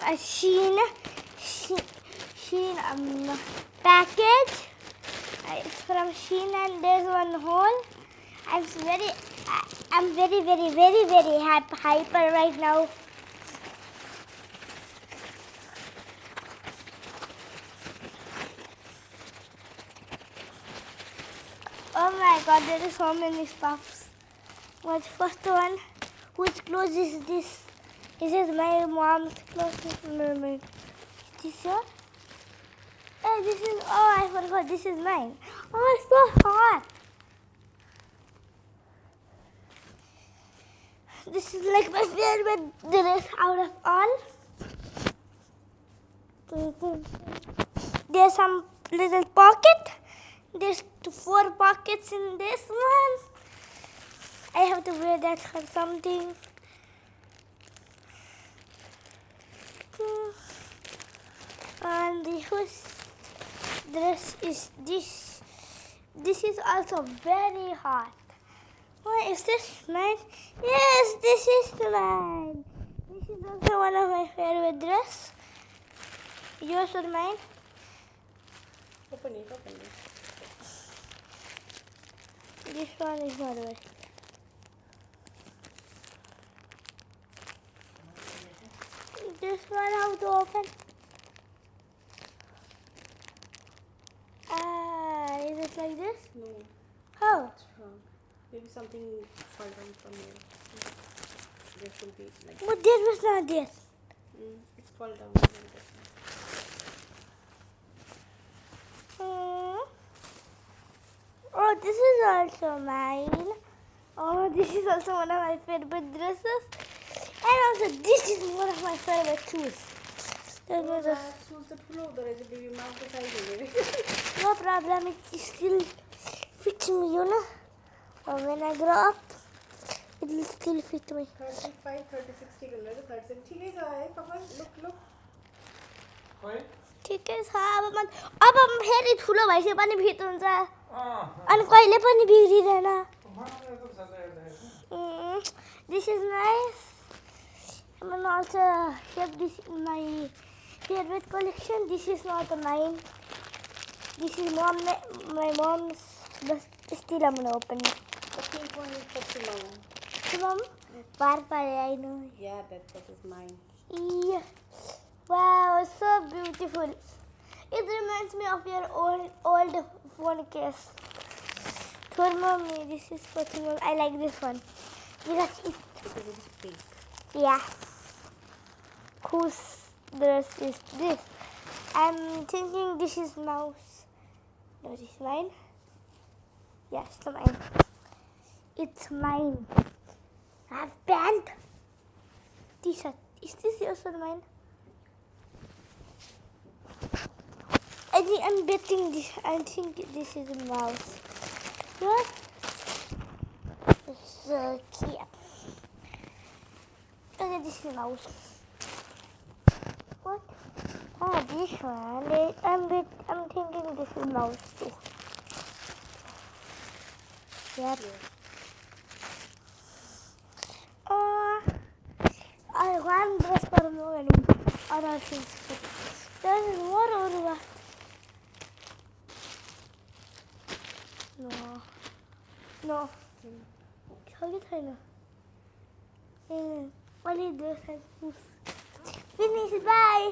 a Shein package. It's from Shein and there's one hole. I'm very hyper right now. Oh my god, there is so many stuffs. What's first one? Whose clothes is this? This is my mom's clothes. No. This yours? Hey, this is, oh, I forgot, this is mine. Oh, it's so hot. This is like my favorite dress out of all. There's some little pocket. There's 4 pockets in this one. I have to wear that for something. And whose dress is this? This is also very hot. Why is this mine? Yes, this is mine. This is also one of my favorite dress. Yours or mine? Open it. This one is not right. This one how to open? Is it like this? No. How? It's wrong. Maybe something fall down from here. There should be like. But there was not this. It's fall down. Oh, this is also mine. Oh, this is also one of my favorite dresses. And also, this is one of my favorite shoes. No problem, it still fits me, you know. Or when I grow up, it will still fit me. 35, 36 ठीक है look. ठीक है साहब अब हम फेरि ठुलो भइसकेपछि भित्र हुन्छ अनि कहिले पनि बिग्रिदैन. This is nice. And also kept this in my favorite collection. This is not mine. This is my mom's, but still I'm gonna open it. The pink one is for Mama. To mom? Papa, I know. Yeah, that is mine. Yeah. Wow, so beautiful. It reminds me of your old phone case. For mommy, this is for mom. I like this one because It's pink. yeah. Whose dress is this? I'm thinking this is mouse. No, this is mine. Yes, it's mine. It's mine. I have pant. T-shirt. Is this yours or mine? I'm betting this. I think this is a mouse. What? So cute. Okay, this is a mouse. What? Oh, this one. I'm thinking this is mouse too. Yep. I want dress for more and other things. There is more over there. No. छैन. Only dress has Finish. Bye.